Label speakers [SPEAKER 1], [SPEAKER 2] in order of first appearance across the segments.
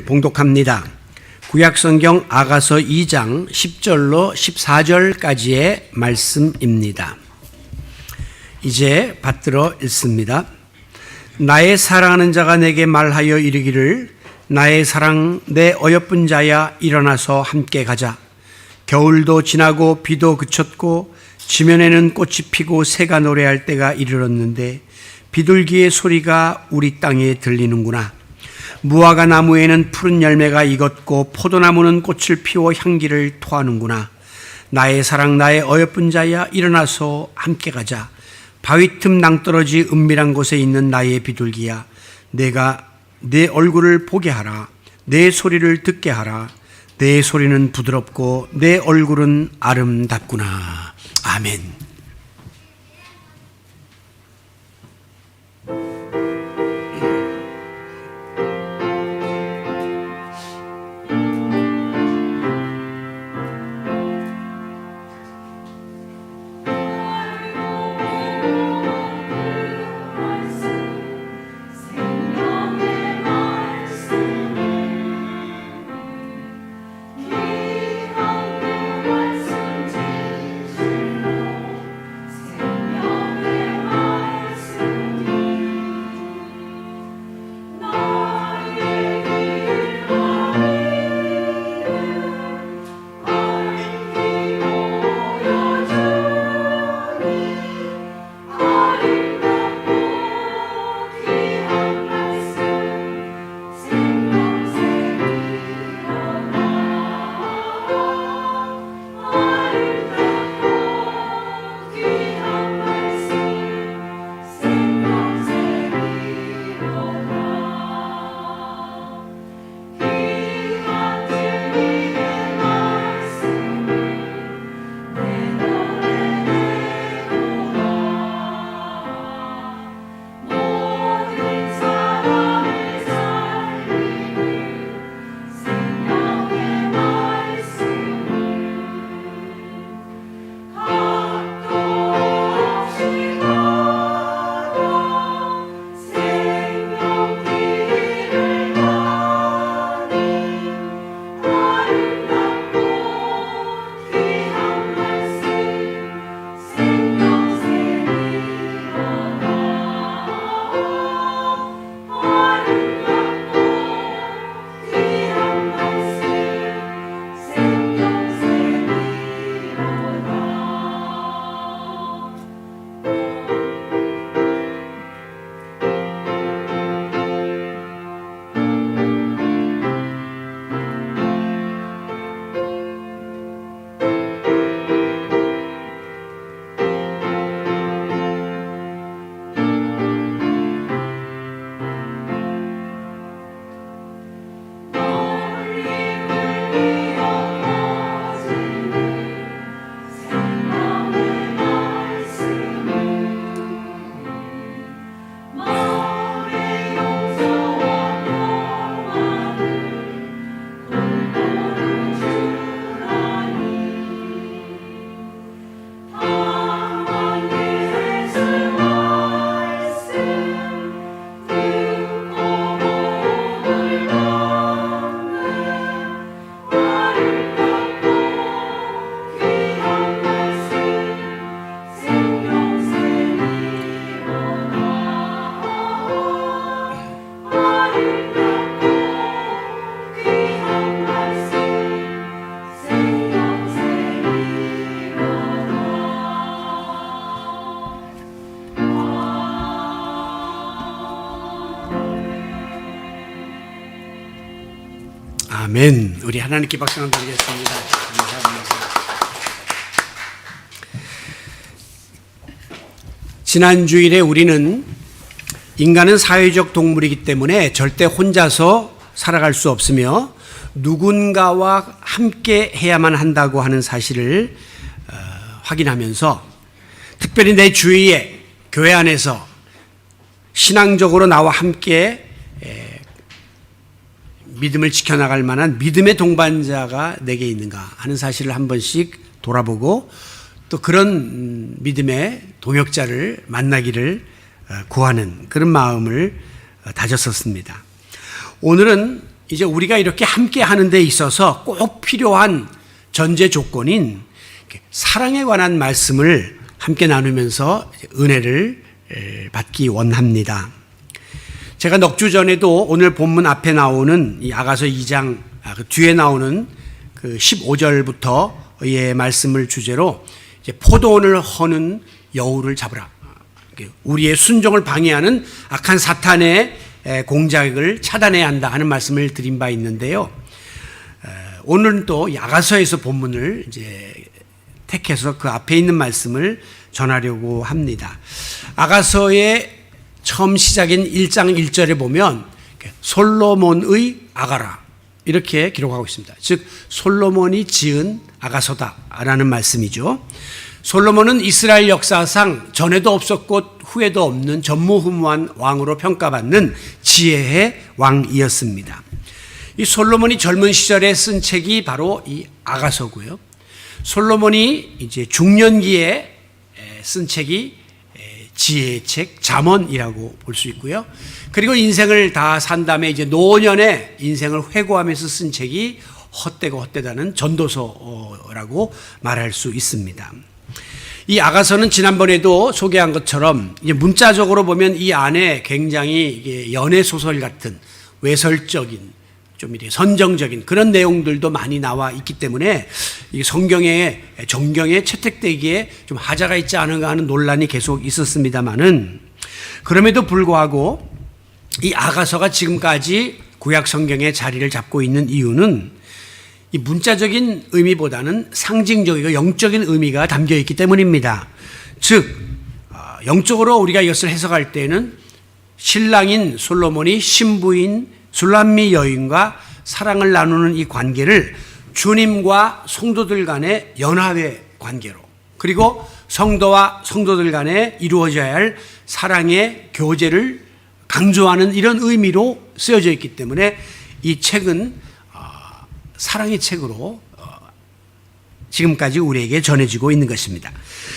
[SPEAKER 1] 봉독합니다. 구약성경 아가서 2장 10절로 14절까지의 말씀입니다. 이제 받들어 읽습니다. 나의 사랑하는 자가 내게 말하여 이르기를 나의 사랑 내 어여쁜 자야 일어나서 함께 가자. 겨울도 지나고 비도 그쳤고 지면에는 꽃이 피고 새가 노래할 때가 이르렀는데 비둘기의 소리가 우리 땅에 들리는구나. 무화과 나무에는 푸른 열매가 익었고 포도나무는 꽃을 피워 향기를 토하는구나. 나의 사랑 나의 어여쁜 자야 일어나서 함께 가자. 바위 틈 낭떠러지 은밀한 곳에 있는 나의 비둘기야, 내가 내 얼굴을 보게 하라. 내 소리를 듣게 하라. 내 소리는 부드럽고 내 얼굴은 아름답구나. 아멘. 아멘. 우리 하나님께 박수 한번 드리겠습니다. 감사합니다. 지난 주일에 우리는 인간은 사회적 동물이기 때문에 절대 혼자서 살아갈 수 없으며 누군가와 함께 해야만 한다고 하는 사실을 확인하면서 특별히 내 주위에 교회 안에서 신앙적으로 나와 함께 믿음을 지켜나갈 만한 믿음의 동반자가 내게 있는가 하는 사실을 한 번씩 돌아보고 또 그런 믿음의 동역자를 만나기를 구하는 그런 마음을 다졌었습니다. 오늘은 이제 우리가 이렇게 함께 하는 데 있어서 꼭 필요한 전제 조건인 사랑에 관한 말씀을 함께 나누면서 은혜를 받기 원합니다. 제가 넉 주 전에도 오늘 본문 앞에 나오는 이 아가서 2장 그 뒤에 나오는 그 15절부터의 말씀을 주제로 이제 포도원을 허는 여우를 잡으라. 우리의 순종을 방해하는 악한 사탄의 공작을 차단해야 한다 하는 말씀을 드린 바 있는데요. 오늘은 또 아가서에서 본문을 이제 택해서 그 앞에 있는 말씀을 전하려고 합니다. 아가서의 처음 시작인 1장 1절에 보면 솔로몬의 아가라 이렇게 기록하고 있습니다. 즉 솔로몬이 지은 아가서다라는 말씀이죠. 솔로몬은 이스라엘 역사상 전에도 없었고 후에도 없는 전무후무한 왕으로 평가받는 지혜의 왕이었습니다. 이 솔로몬이 젊은 시절에 쓴 책이 바로 이 아가서고요. 솔로몬이 이제 중년기에 쓴 책이 지혜의 책 잠언이라고 볼 수 있고요. 그리고 인생을 다 산 다음에 이제 노년에 인생을 회고하면서 쓴 책이 헛되고 헛되다는 전도서라고 말할 수 있습니다. 이 아가서는 지난번에도 소개한 것처럼 이제 문자적으로 보면 이 안에 굉장히 이게 연애 소설 같은 외설적인 좀 이렇게 선정적인 그런 내용들도 많이 나와 있기 때문에 이 성경에 정경에 채택되기에 좀 하자가 있지 않은가 하는 논란이 계속 있었습니다만은 그럼에도 불구하고 이 아가서가 지금까지 구약 성경에 자리를 잡고 있는 이유는 이 문자적인 의미보다는 상징적이고 영적인 의미가 담겨 있기 때문입니다. 즉 영적으로 우리가 이것을 해석할 때는 신랑인 솔로몬이 신부인 술람미 여인과 사랑을 나누는 이 관계를 주님과 성도들 간의 연합의 관계로 그리고 성도와 성도들 간에 이루어져야 할 사랑의 교제를 강조하는 이런 의미로 쓰여져 있기 때문에 이 책은 사랑의 책으로 지금까지 우리에게 전해지고 있는 것입니다.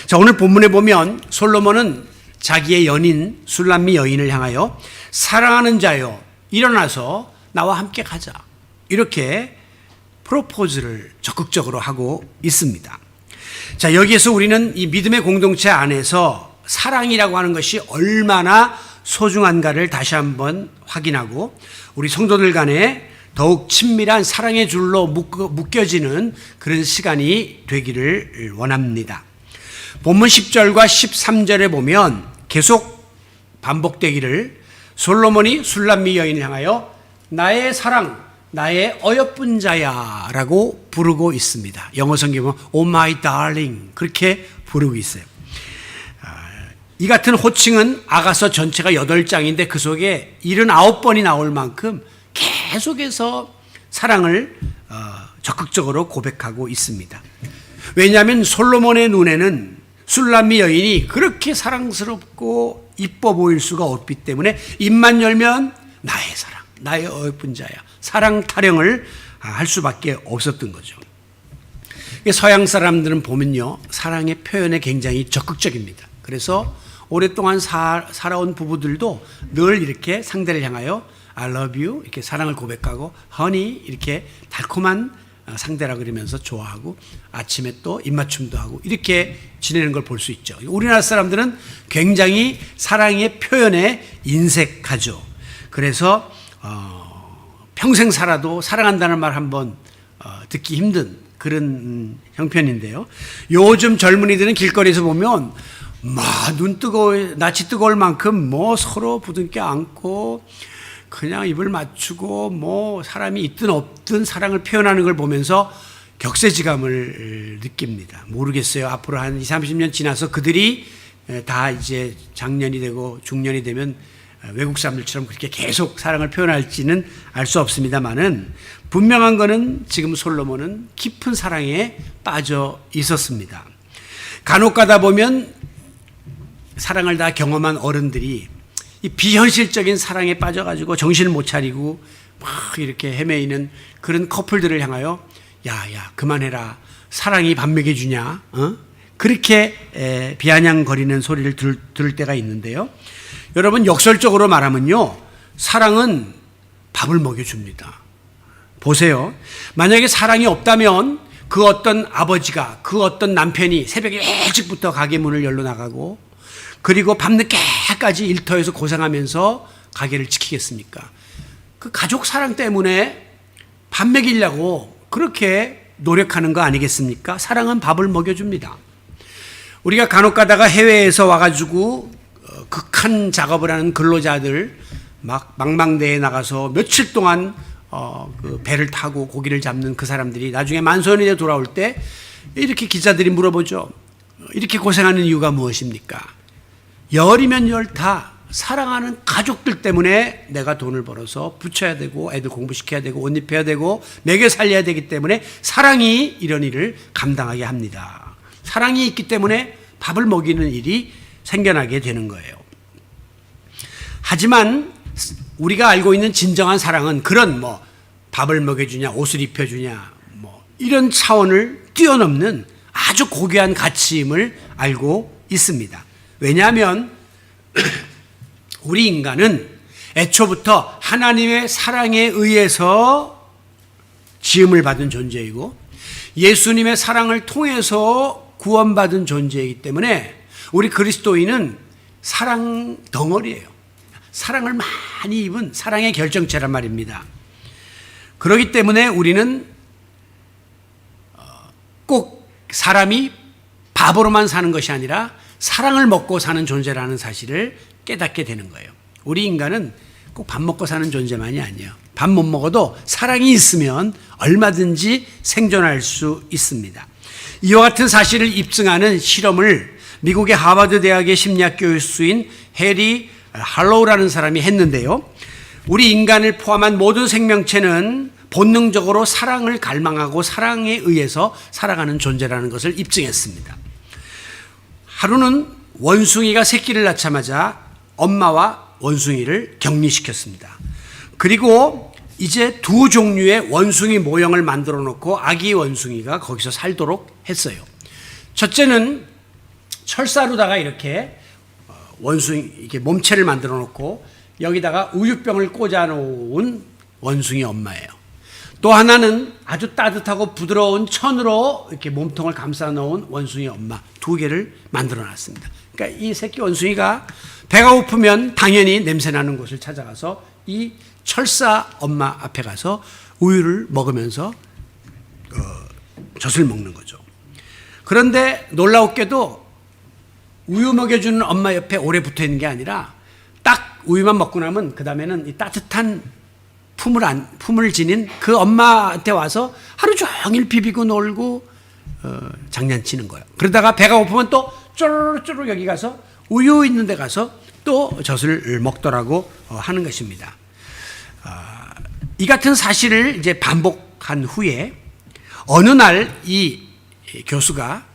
[SPEAKER 1] 자, 오늘 본문에 보면 솔로몬은 자기의 연인 술람미 여인을 향하여 사랑하는 자여 일어나서 나와 함께 가자 이렇게 프로포즈를 적극적으로 하고 있습니다. 자, 여기에서 우리는 이 믿음의 공동체 안에서 사랑이라고 하는 것이 얼마나 소중한가를 다시 한번 확인하고 우리 성도들 간에 더욱 친밀한 사랑의 줄로 묶여지는 그런 시간이 되기를 원합니다. 본문 10절과 13절에 보면 계속 반복되기를 솔로몬이 술람미 여인을 향하여 나의 사랑, 나의 어여쁜 자야 라고 부르고 있습니다. 영어 성경은 Oh my darling 그렇게 부르고 있어요. 이 같은 호칭은 아가서 전체가 8장인데 그 속에 79번이 나올 만큼 계속해서 사랑을 적극적으로 고백하고 있습니다. 왜냐하면 솔로몬의 눈에는 술람미 여인이 그렇게 사랑스럽고 이뻐 보일 수가 없기 때문에 입만 열면 나의 사랑, 나의 어여쁜 자야 사랑 타령을 할 수밖에 없었던 거죠. 서양 사람들은 보면요 사랑의 표현에 굉장히 적극적입니다. 그래서 오랫동안 살아온 부부들도 늘 이렇게 상대를 향하여 I love you 이렇게 사랑을 고백하고 honey 이렇게 달콤한 상대라 그러면서 좋아하고 아침에 또 입맞춤도 하고 이렇게 지내는 걸 볼 수 있죠. 우리나라 사람들은 굉장히 사랑의 표현에 인색하죠. 그래서 평생 살아도 사랑한다는 말 한번 듣기 힘든 그런 형편인데요. 요즘 젊은이들은 길거리에서 보면 눈 낯이 뜨거울 만큼 서로 부둥켜 안고 그냥 입을 맞추고 사람이 있든 없든 사랑을 표현하는 걸 보면서 격세지감을 느낍니다. 모르겠어요. 앞으로 한 20, 30년 지나서 그들이 다 이제 장년이 되고 중년이 되면 외국 사람들처럼 그렇게 계속 사랑을 표현할지는 알 수 없습니다만은 분명한 거는 지금 솔로몬은 깊은 사랑에 빠져 있었습니다. 간혹 가다 보면 사랑을 다 경험한 어른들이 이 비현실적인 사랑에 빠져가지고 정신을 못 차리고 막 이렇게 헤매이는 그런 커플들을 향하여 야 그만해라 사랑이 밥 먹여주냐 그렇게 비아냥거리는 소리를 들을 때가 있는데요. 여러분 역설적으로 말하면요 사랑은 밥을 먹여줍니다. 보세요. 만약에 사랑이 없다면 그 어떤 아버지가, 그 어떤 남편이 새벽에 일찍부터 가게 문을 열러 나가고 그리고 밤늦게까지 일터에서 고생하면서 가게를 지키겠습니까? 그 가족 사랑 때문에 밥 먹이려고 그렇게 노력하는 거 아니겠습니까? 사랑은 밥을 먹여줍니다. 우리가 간혹 가다가 해외에서 와가지고 극한 작업을 하는 근로자들 막 망망대에 나가서 며칠 동안 그 배를 타고 고기를 잡는 그 사람들이 나중에 만선이 돼 돌아올 때 이렇게 기자들이 물어보죠. 이렇게 고생하는 이유가 무엇입니까? 열이면 열다 사랑하는 가족들 때문에 내가 돈을 벌어서 붙여야 되고 애들 공부시켜야 되고 옷 입혀야 되고 먹여 살려야 되기 때문에 사랑이 이런 일을 감당하게 합니다. 사랑이 있기 때문에 밥을 먹이는 일이 생겨나게 되는 거예요. 하지만 우리가 알고 있는 진정한 사랑은 그런 밥을 먹여주냐 옷을 입혀주냐 이런 차원을 뛰어넘는 아주 고귀한 가치임을 알고 있습니다. 왜냐하면 우리 인간은 애초부터 하나님의 사랑에 의해서 지음을 받은 존재이고 예수님의 사랑을 통해서 구원받은 존재이기 때문에 우리 그리스도인은 사랑 덩어리예요. 사랑을 많이 입은 사랑의 결정체란 말입니다. 그렇기 때문에 우리는 꼭 사람이 밥으로만 사는 것이 아니라 사랑을 먹고 사는 존재라는 사실을 깨닫게 되는 거예요. 우리 인간은 꼭 밥 먹고 사는 존재만이 아니에요. 밥 못 먹어도 사랑이 있으면 얼마든지 생존할 수 있습니다. 이와 같은 사실을 입증하는 실험을 미국의 하버드 대학의 심리학 교수인 해리 할로우라는 사람이 했는데요. 우리 인간을 포함한 모든 생명체는 본능적으로 사랑을 갈망하고 사랑에 의해서 살아가는 존재라는 것을 입증했습니다. 하루는 원숭이가 새끼를 낳자마자 엄마와 원숭이를 격리시켰습니다. 그리고 이제 두 종류의 원숭이 모형을 만들어 놓고 아기 원숭이가 거기서 살도록 했어요. 첫째는 철사로다가 이렇게 원숭이 이렇게 몸체를 만들어 놓고 여기다가 우유병을 꽂아 놓은 원숭이 엄마예요. 또 하나는 아주 따뜻하고 부드러운 천으로 이렇게 몸통을 감싸 놓은 원숭이 엄마 두 개를 만들어 놨습니다. 그러니까 이 새끼 원숭이가 배가 고프면 당연히 냄새나는 곳을 찾아가서 이 철사 엄마 앞에 가서 우유를 먹으면서 젖을 먹는 거죠. 그런데 놀라웠게도 우유 먹여주는 엄마 옆에 오래 붙어 있는 게 아니라 딱 우유만 먹고 나면 그 다음에는 이 따뜻한 품을 지닌 그 엄마한테 와서 하루 종일 비비고 놀고 장난치는 거예요. 그러다가 배가 고프면 또 쪼르륵 여기 가서 우유 있는 데 가서 또 젖을 먹더라고 하는 것입니다. 이 같은 사실을 이제 반복한 후에 어느 날 이 교수가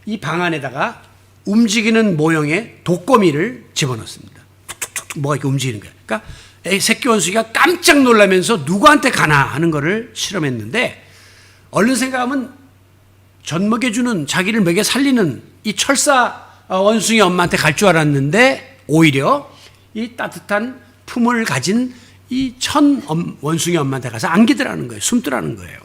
[SPEAKER 1] 이 방 안에다가 움직이는 모형의 독거미를 집어넣습니다. 툭툭툭 뭐가 이렇게 움직이는 거예요. 그러니까 새끼 원숭이가 깜짝 놀라면서 누구한테 가나 하는 거를 실험했는데 얼른 생각하면 젖 먹여주는 자기를 먹여 살리는 이 철사 원숭이 엄마한테 갈 줄 알았는데 오히려 이 따뜻한 품을 가진 이 천 원숭이 엄마한테 가서 안기더라는 거예요. 숨더라는 거예요.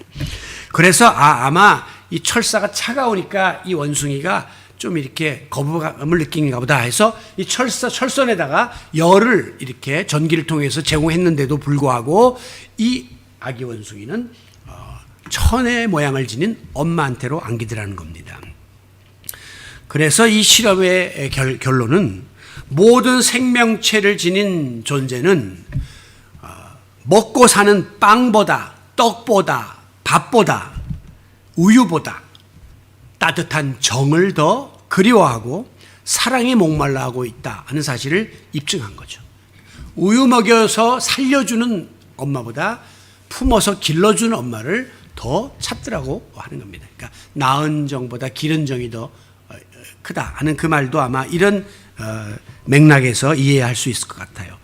[SPEAKER 1] 그래서 아마 이 철사가 차가우니까 이 원숭이가 좀 이렇게 거부감을 느끼는가 보다 해서 이 철선에다가 열을 이렇게 전기를 통해서 제공했는데도 불구하고 이 아기 원숭이는 천의 모양을 지닌 엄마한테로 안기더라는 겁니다. 그래서 이 실험의 결론은 모든 생명체를 지닌 존재는 먹고 사는 빵보다 떡보다 밥보다 우유보다 따뜻한 정을 더 그리워하고 사랑에 목말라 하고 있다 하는 사실을 입증한 거죠. 우유 먹여서 살려주는 엄마보다 품어서 길러주는 엄마를 더 찾더라고 하는 겁니다. 그러니까 낳은 정보다 기른 정이 더 크다 하는 그 말도 아마 이런 맥락에서 이해할 수 있을 것 같아요.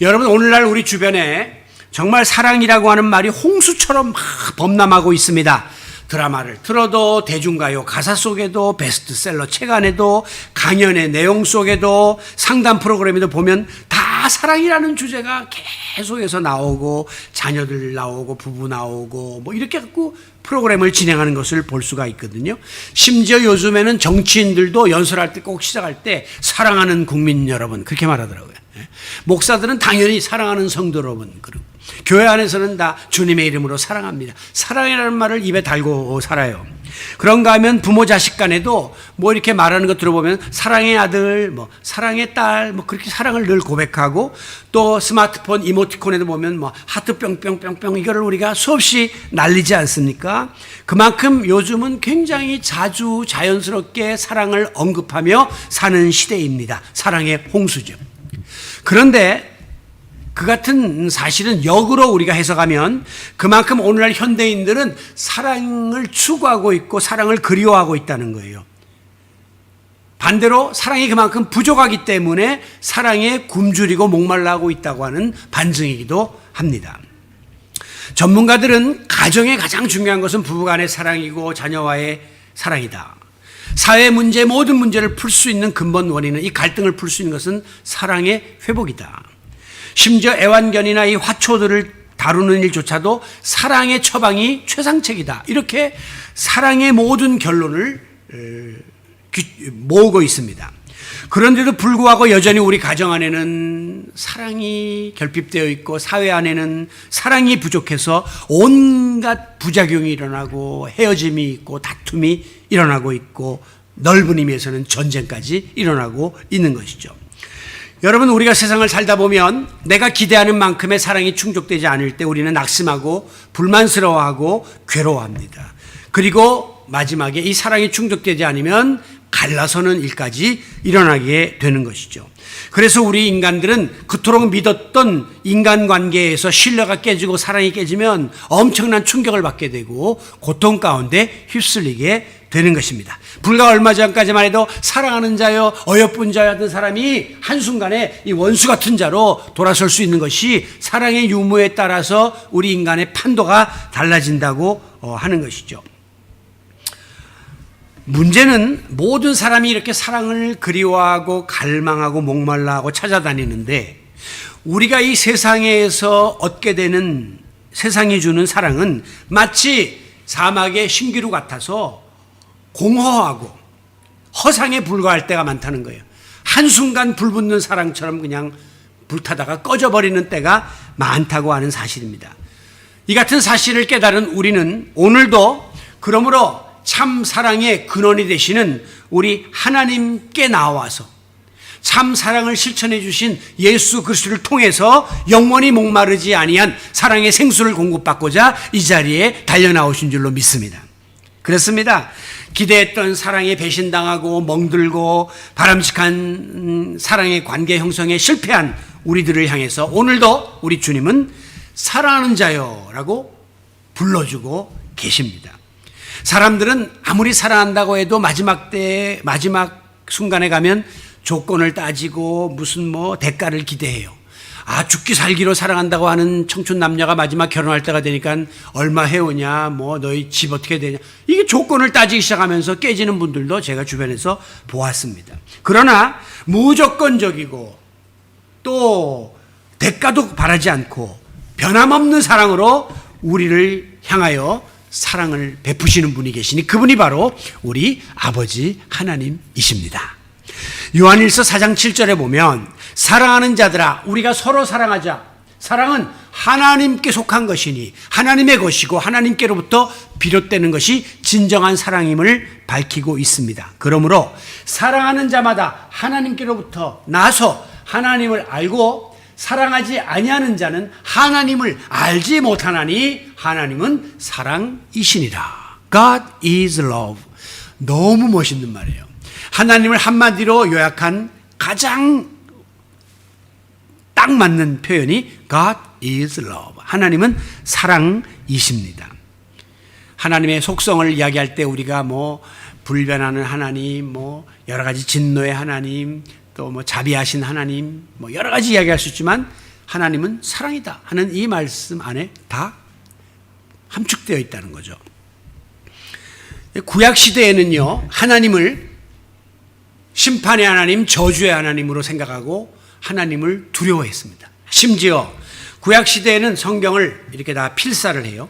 [SPEAKER 1] 여러분, 오늘날 우리 주변에 정말 사랑이라고 하는 말이 홍수처럼 막 범람하고 있습니다. 드라마를 틀어도 대중가요 가사 속에도 베스트셀러 책 안에도 강연의 내용 속에도 상담 프로그램에도 보면 다 다 사랑이라는 주제가 계속해서 나오고 자녀들 나오고 부부 나오고 뭐 이렇게 갖고 프로그램을 진행하는 것을 볼 수가 있거든요. 심지어 요즘에는 정치인들도 연설할 때 꼭 시작할 때 사랑하는 국민 여러분 그렇게 말하더라고요. 목사들은 당연히 사랑하는 성도 여러분, 그리고 교회 안에서는 다 주님의 이름으로 사랑합니다. 사랑이라는 말을 입에 달고 살아요. 그런가 하면 부모 자식 간에도 뭐 이렇게 말하는 것 들어보면 사랑의 아들, 뭐 사랑의 딸, 뭐 그렇게 사랑을 늘 고백하고, 또 스마트폰 이모티콘에도 보면 뭐 하트 뿅뿅뿅뿅 이거를 우리가 수없이 날리지 않습니까? 그만큼 요즘은 굉장히 자주 자연스럽게 사랑을 언급하며 사는 시대입니다. 사랑의 홍수죠. 그런데 그 같은 사실은 역으로 우리가 해석하면 그만큼 오늘날 현대인들은 사랑을 추구하고 있고 사랑을 그리워하고 있다는 거예요. 반대로 사랑이 그만큼 부족하기 때문에 사랑에 굶주리고 목말라하고 있다고 하는 반증이기도 합니다. 전문가들은 가정의 가장 중요한 것은 부부간의 사랑이고 자녀와의 사랑이다. 사회 문제, 모든 문제를 풀 수 있는 근본 원인은, 이 갈등을 풀 수 있는 것은 사랑의 회복이다. 심지어 애완견이나 이 화초들을 다루는 일조차도 사랑의 처방이 최상책이다. 이렇게 사랑의 모든 결론을 모으고 있습니다. 그런데도 불구하고 여전히 우리 가정 안에는 사랑이 결핍되어 있고 사회 안에는 사랑이 부족해서 온갖 부작용이 일어나고 헤어짐이 있고 다툼이 일어나고 있고 넓은 의미에서는 전쟁까지 일어나고 있는 것이죠. 여러분, 우리가 세상을 살다 보면 내가 기대하는 만큼의 사랑이 충족되지 않을 때 우리는 낙심하고 불만스러워하고 괴로워합니다. 그리고 마지막에 이 사랑이 충족되지 않으면 갈라서는 일까지 일어나게 되는 것이죠. 그래서 우리 인간들은 그토록 믿었던 인간관계에서 신뢰가 깨지고 사랑이 깨지면 엄청난 충격을 받게 되고 고통 가운데 휩쓸리게 되는 것입니다. 불과 얼마 전까지만 해도 사랑하는 자여 어여쁜 자였던 사람이 한순간에 이 원수 같은 자로 돌아설 수 있는 것이 사랑의 유무에 따라서 우리 인간의 판도가 달라진다고 하는 것이죠. 문제는 모든 사람이 이렇게 사랑을 그리워하고 갈망하고 목말라하고 찾아다니는데 우리가 이 세상에서 얻게 되는, 세상이 주는 사랑은 마치 사막의 신기루 같아서 공허하고 허상에 불과할 때가 많다는 거예요. 한순간 불붙는 사랑처럼 그냥 불타다가 꺼져버리는 때가 많다고 하는 사실입니다. 이 같은 사실을 깨달은 우리는 오늘도 그러므로 참 사랑의 근원이 되시는 우리 하나님께 나와서 참 사랑을 실천해 주신 예수 그리스도를 통해서 영원히 목마르지 아니한 사랑의 생수를 공급받고자 이 자리에 달려나오신 줄로 믿습니다. 그렇습니다. 기대했던 사랑에 배신당하고 멍들고 바람직한 사랑의 관계 형성에 실패한 우리들을 향해서 오늘도 우리 주님은 사랑하는 자요라고 불러주고 계십니다. 사람들은 아무리 사랑한다고 해도 마지막 순간에 가면 조건을 따지고 무슨 대가를 기대해요. 죽기 살기로 사랑한다고 하는 청춘 남녀가 마지막 결혼할 때가 되니까 얼마 해오냐, 너희 집 어떻게 되냐, 이게 조건을 따지기 시작하면서 깨지는 분들도 제가 주변에서 보았습니다. 그러나 무조건적이고 또 대가도 바라지 않고 변함없는 사랑으로 우리를 향하여 사랑을 베푸시는 분이 계시니 그분이 바로 우리 아버지 하나님이십니다. 요한일서 4장 7절에 보면 사랑하는 자들아 우리가 서로 사랑하자. 사랑은 하나님께 속한 것이니 하나님의 것이고 하나님께로부터 비롯되는 것이 진정한 사랑임을 밝히고 있습니다. 그러므로 사랑하는 자마다 하나님께로부터 나서 하나님을 알고 사랑하지 아니하는 자는 하나님을 알지 못하나니 하나님은 사랑이시니라. God is love. 너무 멋있는 말이에요. 하나님을 한마디로 요약한 가장 딱 맞는 표현이 God is love. 하나님은 사랑이십니다. 하나님의 속성을 이야기할 때 우리가 불변하는 하나님, 여러 가지 진노의 하나님, 또 자비하신 하나님, 여러 가지 이야기할 수 있지만 하나님은 사랑이다 하는 이 말씀 안에 다 함축되어 있다는 거죠. 구약 시대에는요, 하나님을 심판의 하나님, 저주의 하나님으로 생각하고 하나님을 두려워했습니다. 심지어 구약시대에는 성경을 이렇게 다 필사를 해요.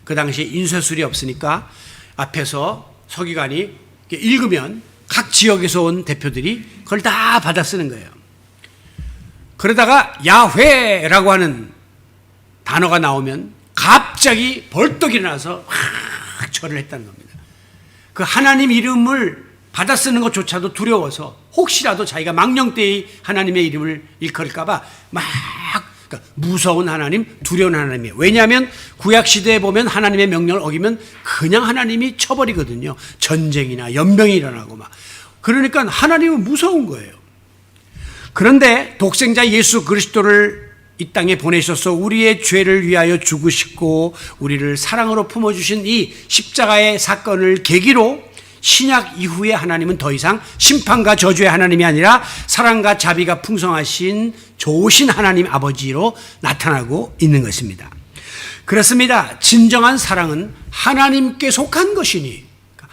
[SPEAKER 1] 그 당시에 인쇄술이 없으니까 앞에서 서기관이 읽으면 각 지역에서 온 대표들이 그걸 다 받아 쓰는 거예요. 그러다가 야훼라고 하는 단어가 나오면 갑자기 벌떡 일어나서 막 절을 했다는 겁니다. 그 하나님 이름을 받아 쓰는 것조차도 두려워서 혹시라도 자기가 망령되이 하나님의 이름을 일컬을까 봐 막 그러니까 무서운 하나님, 두려운 하나님이에요. 왜냐하면 구약시대에 보면 하나님의 명령을 어기면 그냥 하나님이 쳐버리거든요. 전쟁이나 연병이 일어나고 막. 그러니까 하나님은 무서운 거예요. 그런데 독생자 예수 그리스도를 이 땅에 보내셔서 우리의 죄를 위하여 죽으시고 우리를 사랑으로 품어주신 이 십자가의 사건을 계기로 신약 이후에 하나님은 더 이상 심판과 저주의 하나님이 아니라 사랑과 자비가 풍성하신 좋으신 하나님 아버지로 나타나고 있는 것입니다. 그렇습니다. 진정한 사랑은 하나님께 속한 것이니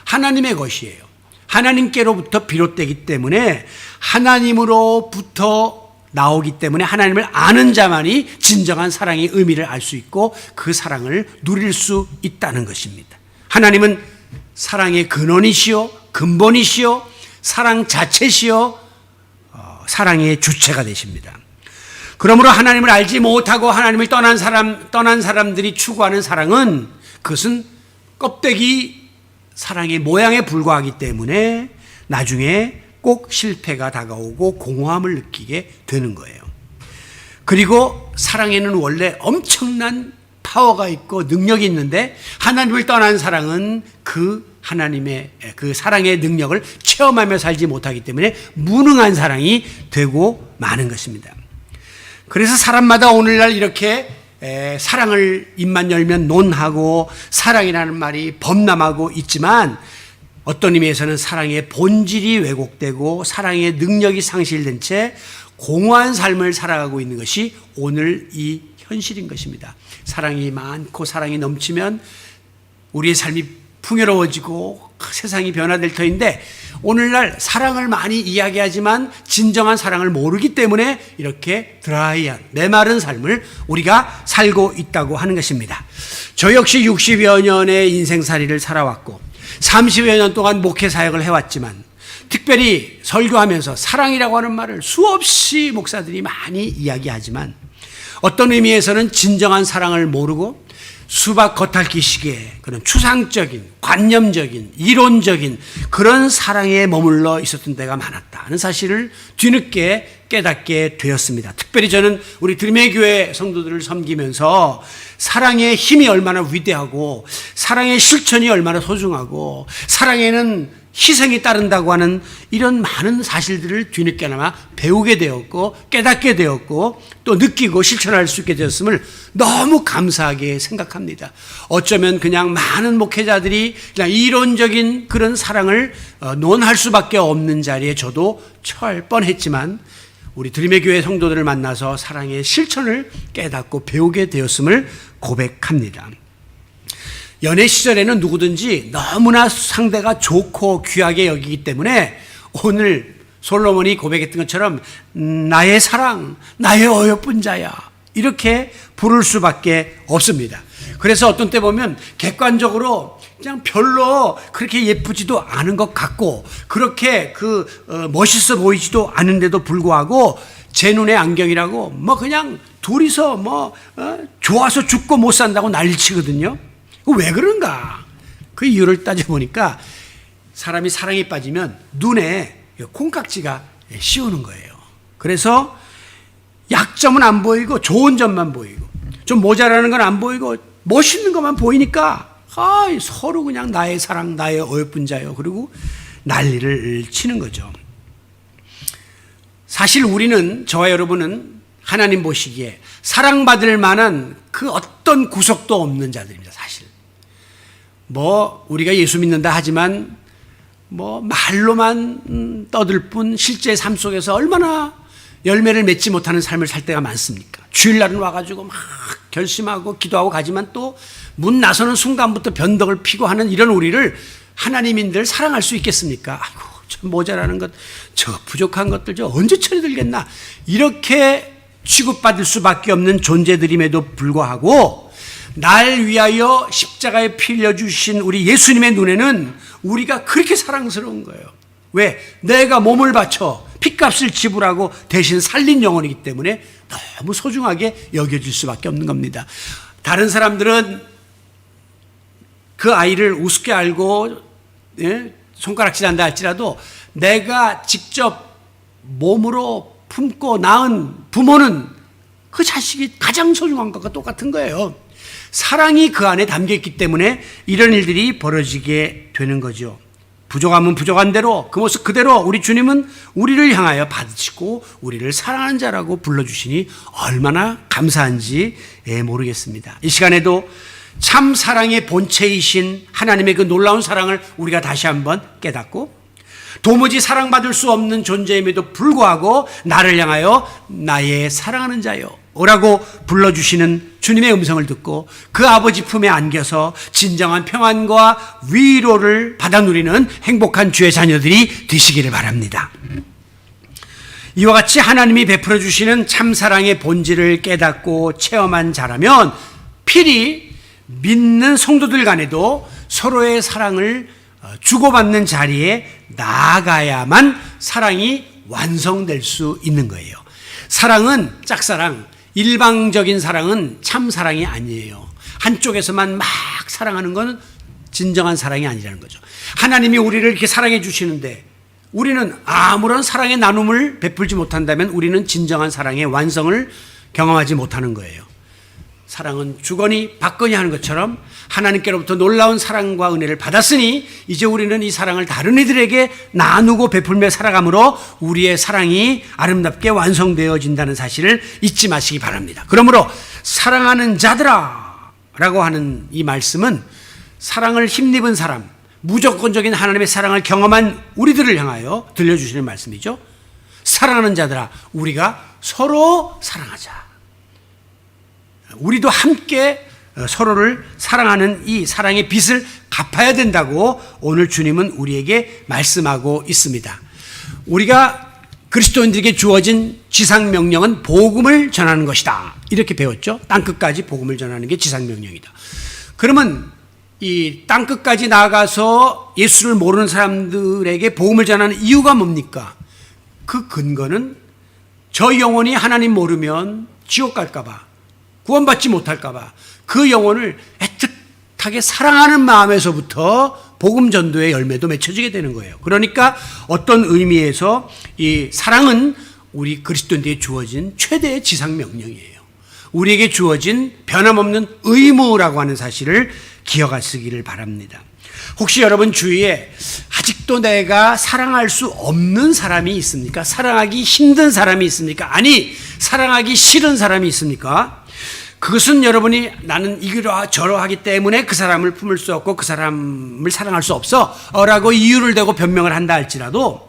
[SPEAKER 1] 하나님의 것이에요. 하나님께로부터 비롯되기 때문에 하나님으로부터 나오기 때문에 하나님을 아는 자만이 진정한 사랑의 의미를 알 수 있고 그 사랑을 누릴 수 있다는 것입니다. 하나님은 사랑의 근원이시요 근본이시요 사랑 자체시요 사랑의 주체가 되십니다. 그러므로 하나님을 알지 못하고 하나님을 떠난 사람들이 추구하는 사랑은 그것은 껍데기 사랑의 모양에 불과하기 때문에 나중에 꼭 실패가 다가오고 공허함을 느끼게 되는 거예요. 그리고 사랑에는 원래 엄청난 파워가 있고 능력이 있는데 하나님을 떠난 사랑은 그 하나님의 그 사랑의 능력을 체험하며 살지 못하기 때문에 무능한 사랑이 되고 마는 것입니다. 그래서 사람마다 오늘날 이렇게 사랑을 입만 열면 논하고 사랑이라는 말이 범람하고 있지만 어떤 의미에서는 사랑의 본질이 왜곡되고 사랑의 능력이 상실된 채 공허한 삶을 살아가고 있는 것이 오늘 이 현실인 것입니다. 사랑이 많고 사랑이 넘치면 우리의 삶이 풍요로워지고 세상이 변화될 터인데 오늘날 사랑을 많이 이야기하지만 진정한 사랑을 모르기 때문에 이렇게 드라이한 메마른 삶을 우리가 살고 있다고 하는 것입니다. 저 역시 60여 년의 인생살이를 살아왔고 30여 년 동안 목회 사역을 해왔지만 특별히 설교하면서 사랑이라고 하는 말을 수없이 목사들이 많이 이야기하지만 어떤 의미에서는 진정한 사랑을 모르고 수박 겉핥기식의 그런 추상적인 관념적인 이론적인 그런 사랑에 머물러 있었던 때가 많았다는 사실을 뒤늦게 깨닫게 되었습니다. 특별히 저는 우리 드림의 교회 성도들을 섬기면서 사랑의 힘이 얼마나 위대하고 사랑의 실천이 얼마나 소중하고 사랑에는 희생이 따른다고 하는 이런 많은 사실들을 뒤늦게나마 배우게 되었고 깨닫게 되었고 또 느끼고 실천할 수 있게 되었음을 너무 감사하게 생각합니다. 어쩌면 그냥 많은 목회자들이 그냥 이론적인 그런 사랑을 논할 수밖에 없는 자리에 저도 처할 뻔했지만 우리 드림의 교회 성도들을 만나서 사랑의 실천을 깨닫고 배우게 되었음을 고백합니다. 연애 시절에는 누구든지 너무나 상대가 좋고 귀하게 여기기 때문에 오늘 솔로몬이 고백했던 것처럼 나의 사랑, 나의 어여쁜 자야 이렇게 부를 수밖에 없습니다. 그래서 어떤 때 보면 객관적으로 그냥 별로 그렇게 예쁘지도 않은 것 같고 그렇게 멋있어 보이지도 않은데도 불구하고 제 눈의 안경이라고 뭐 그냥 둘이서 좋아서 죽고 못 산다고 난리치거든요. 왜 그런가? 그 이유를 따져보니까 사람이 사랑에 빠지면 눈에 콩깍지가 씌우는 거예요. 그래서 약점은 안 보이고 좋은 점만 보이고 좀 모자라는 건 안 보이고 멋있는 것만 보이니까 서로 그냥 나의 사랑, 나의 어여쁜 자요. 그리고 난리를 치는 거죠. 사실 우리는 저와 여러분은 하나님 보시기에 사랑받을 만한 그 어떤 구석도 없는 자들입니다. 사실. 우리가 예수 믿는다 하지만 말로만 떠들 뿐 실제 삶 속에서 얼마나 열매를 맺지 못하는 삶을 살 때가 많습니까? 주일날은 와가지고 막 결심하고 기도하고 가지만 또 문 나서는 순간부터 변덕을 피고 하는 이런 우리를 하나님인들 사랑할 수 있겠습니까? 아이고 저 모자라는 것, 저 부족한 것들 저 언제 처리되겠나 이렇게 취급받을 수밖에 없는 존재들임에도 불구하고 날 위하여 십자가에 피 흘려주신 우리 예수님의 눈에는 우리가 그렇게 사랑스러운 거예요. 왜? 내가 몸을 바쳐 핏값을 지불하고 대신 살린 영혼이기 때문에 너무 소중하게 여겨질 수밖에 없는 겁니다. 다른 사람들은 그 아이를 우습게 알고 손가락질한다 할지라도 내가 직접 몸으로 품고 낳은 부모는 그 자식이 가장 소중한 것과 똑같은 거예요. 사랑이 그 안에 담겨있기 때문에 이런 일들이 벌어지게 되는 거죠. 부족하면 부족한 대로 그 모습 그대로 우리 주님은 우리를 향하여 받으시고 우리를 사랑하는 자라고 불러주시니 얼마나 감사한지 모르겠습니다. 이 시간에도 참 사랑의 본체이신 하나님의 그 놀라운 사랑을 우리가 다시 한번 깨닫고 도무지 사랑받을 수 없는 존재임에도 불구하고 나를 향하여 나의 사랑하는 자여 오라고 불러주시는 주님의 음성을 듣고 그 아버지 품에 안겨서 진정한 평안과 위로를 받아 누리는 행복한 주의 자녀들이 되시기를 바랍니다. 이와 같이 하나님이 베풀어 주시는 참 사랑의 본질을 깨닫고 체험한 자라면 필히 믿는 성도들 간에도 서로의 사랑을 주고받는 자리에 나아가야만 사랑이 완성될 수 있는 거예요. 사랑은 짝사랑, 일방적인 사랑은 참 사랑이 아니에요. 한쪽에서만 막 사랑하는 건 진정한 사랑이 아니라는 거죠. 하나님이 우리를 이렇게 사랑해 주시는데 우리는 아무런 사랑의 나눔을 베풀지 못한다면 우리는 진정한 사랑의 완성을 경험하지 못하는 거예요. 사랑은 주거니 받거니 하는 것처럼 하나님께로부터 놀라운 사랑과 은혜를 받았으니 이제 우리는 이 사랑을 다른 이들에게 나누고 베풀며 살아감으로 우리의 사랑이 아름답게 완성되어진다는 사실을 잊지 마시기 바랍니다. 그러므로 사랑하는 자들아 라고 하는 이 말씀은 사랑을 힘입은 사람, 무조건적인 하나님의 사랑을 경험한 우리들을 향하여 들려주시는 말씀이죠. 사랑하는 자들아, 우리가 서로 사랑하자. 우리도 함께 서로를 사랑하는 이 사랑의 빚을 갚아야 된다고 오늘 주님은 우리에게 말씀하고 있습니다. 우리가 그리스도인들에게 주어진 지상명령은 복음을 전하는 것이다. 이렇게 배웠죠. 땅끝까지 복음을 전하는 게 지상명령이다. 그러면 이 땅끝까지 나아가서 예수를 모르는 사람들에게 복음을 전하는 이유가 뭡니까? 그 근거는 저 영혼이 하나님 모르면 지옥 갈까 봐, 구원받지 못할까 봐 그 영혼을 애틋하게 사랑하는 마음에서부터 복음 전도의 열매도 맺혀지게 되는 거예요. 그러니까 어떤 의미에서 이 사랑은 우리 그리스도인들에게 주어진 최대의 지상명령이에요. 우리에게 주어진 변함없는 의무라고 하는 사실을 기억하시기를 바랍니다. 혹시 여러분 주위에 아직도 내가 사랑할 수 없는 사람이 있습니까? 사랑하기 힘든 사람이 있습니까? 아니, 사랑하기 싫은 사람이 있습니까? 그것은 여러분이 나는 이러저러하기 때문에 그 사람을 품을 수 없고 그 사람을 사랑할 수 없어 라고 이유를 대고 변명을 한다 할지라도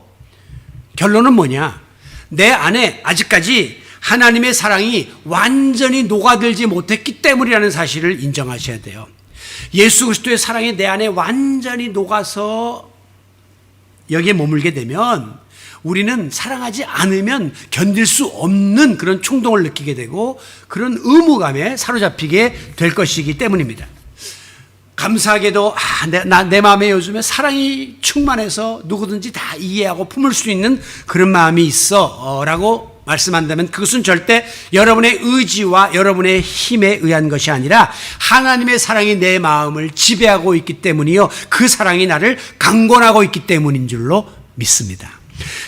[SPEAKER 1] 결론은 뭐냐? 내 안에 아직까지 하나님의 사랑이 완전히 녹아들지 못했기 때문이라는 사실을 인정하셔야 돼요. 예수 그리스도의 사랑이 내 안에 완전히 녹아서 여기에 머물게 되면 우리는 사랑하지 않으면 견딜 수 없는 그런 충동을 느끼게 되고 그런 의무감에 사로잡히게 될 것이기 때문입니다. 감사하게도 내 마음에 요즘에 사랑이 충만해서 누구든지 다 이해하고 품을 수 있는 그런 마음이 있어 라고 말씀한다면 그것은 절대 여러분의 의지와 여러분의 힘에 의한 것이 아니라 하나님의 사랑이 내 마음을 지배하고 있기 때문이요, 그 사랑이 나를 강권하고 있기 때문인 줄로 믿습니다.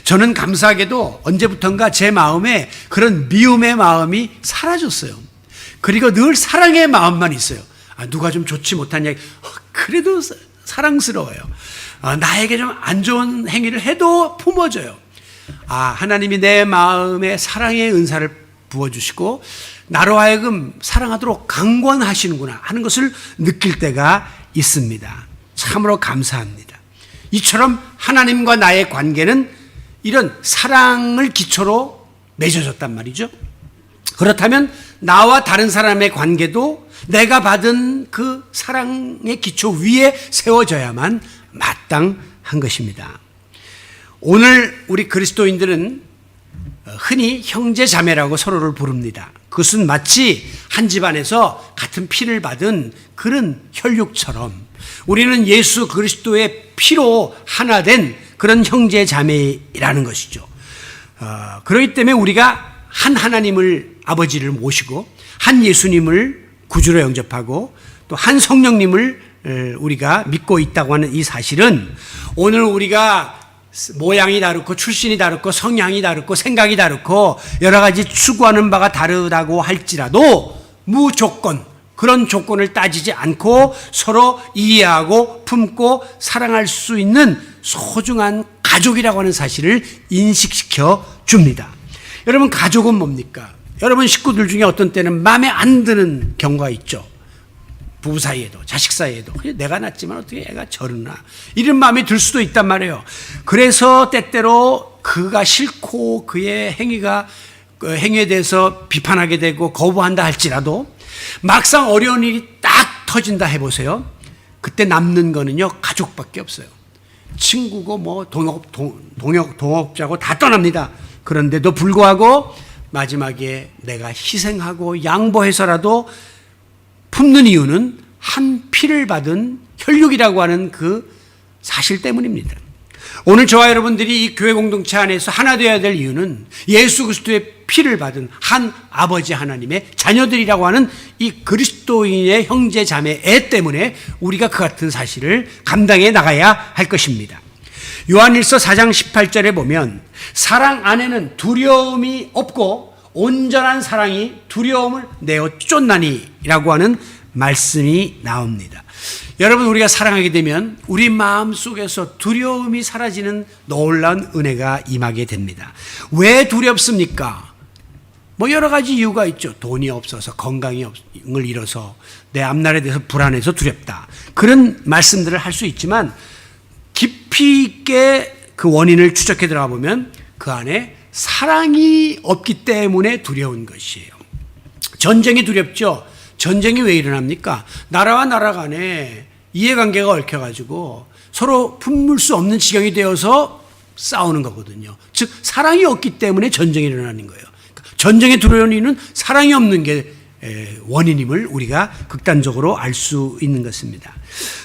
[SPEAKER 1] 저는 감사하게도 언제부턴가 제 마음에 그런 미움의 마음이 사라졌어요. 그리고 늘 사랑의 마음만 있어요. 누가 좀 좋지 못한 얘기, 그래도 사랑스러워요. 나에게 좀 안 좋은 행위를 해도 품어줘요. 하나님이 내 마음에 사랑의 은사를 부어주시고 나로 하여금 사랑하도록 강권하시는구나 하는 것을 느낄 때가 있습니다. 참으로 감사합니다. 이처럼 하나님과 나의 관계는 이런 사랑을 기초로 맺어졌단 말이죠. 그렇다면 나와 다른 사람의 관계도 내가 받은 그 사랑의 기초 위에 세워져야만 마땅한 것입니다. 오늘 우리 그리스도인들은 흔히 형제 자매라고 서로를 부릅니다. 그것은 마치 한 집안에서 같은 피를 받은 그런 혈육처럼 우리는 예수 그리스도의 피로 하나 된 그런 형제 자매라는 것이죠. 그렇기 때문에 우리가 한 하나님을 아버지를 모시고 한 예수님을 구주로 영접하고 또 한 성령님을 우리가 믿고 있다고 하는 이 사실은 오늘 우리가 모양이 다르고 출신이 다르고 성향이 다르고 생각이 다르고 여러 가지 추구하는 바가 다르다고 할지라도 무조건 그런 조건을 따지지 않고 서로 이해하고 품고 사랑할 수 있는 소중한 가족이라고 하는 사실을 인식시켜 줍니다. 여러분, 가족은 뭡니까? 여러분 식구들 중에 어떤 때는 마음에 안 드는 경우가 있죠. 부부 사이에도 자식 사이에도 내가 낳았지만 어떻게 애가 저러나 이런 마음이 들 수도 있단 말이에요. 그래서 때때로 그가 싫고 그의 행위에 대해서 비판하게 되고 거부한다 할지라도 막상 어려운 일이 딱 터진다 해보세요. 그때 남는 거는요 가족밖에 없어요. 친구고 뭐 동업자고 다 떠납니다. 그런데도 불구하고 마지막에 내가 희생하고 양보해서라도 품는 이유는 한 피를 받은 혈육이라고 하는 그 사실 때문입니다. 오늘 저와 여러분들이 이 교회 공동체 안에서 하나 되어야 될 이유는 예수 그리스도의 피를 받은 한 아버지 하나님의 자녀들이라고 하는 이 그리스도인의 형제 자매 애 때문에 우리가 그 같은 사실을 감당해 나가야 할 것입니다. 요한일서 4장 18절에 보면 사랑 안에는 두려움이 없고 온전한 사랑이 두려움을 내어 쫓나니라고 하는 말씀이 나옵니다. 여러분, 우리가 사랑하게 되면 우리 마음속에서 두려움이 사라지는 놀라운 은혜가 임하게 됩니다. 왜 두렵습니까? 뭐 여러 가지 이유가 있죠. 돈이 없어서, 건강을 잃어서, 내 앞날에 대해서 불안해서 두렵다. 그런 말씀들을 할 수 있지만 깊이 있게 그 원인을 추적해 들어가 보면 그 안에 사랑이 없기 때문에 두려운 것이에요. 전쟁이 두렵죠. 전쟁이 왜 일어납니까? 나라와 나라 간에 이해관계가 얽혀가지고 서로 품을 수 없는 지경이 되어서 싸우는 거거든요. 즉 사랑이 없기 때문에 전쟁이 일어나는 거예요. 전쟁의 두려운 이유는 사랑이 없는 게 원인임을 우리가 극단적으로 알 수 있는 것입니다.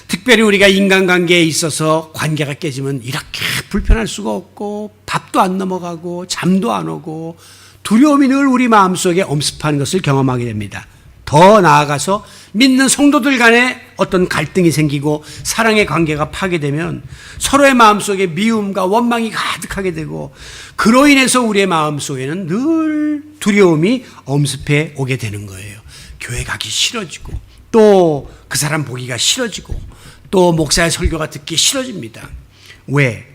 [SPEAKER 1] 특별히 우리가 인간관계에 있어서 관계가 깨지면 이렇게 불편할 수가 없고 밥도 안 넘어가고 잠도 안 오고 두려움이 늘 우리 마음속에 엄습하는 것을 경험하게 됩니다. 더 나아가서 믿는 성도들 간에 어떤 갈등이 생기고 사랑의 관계가 파괴되면 서로의 마음속에 미움과 원망이 가득하게 되고 그로 인해서 우리의 마음속에는 늘 두려움이 엄습해 오게 되는 거예요. 교회 가기 싫어지고 또 그 사람 보기가 싫어지고 또 목사의 설교가 듣기 싫어집니다. 왜?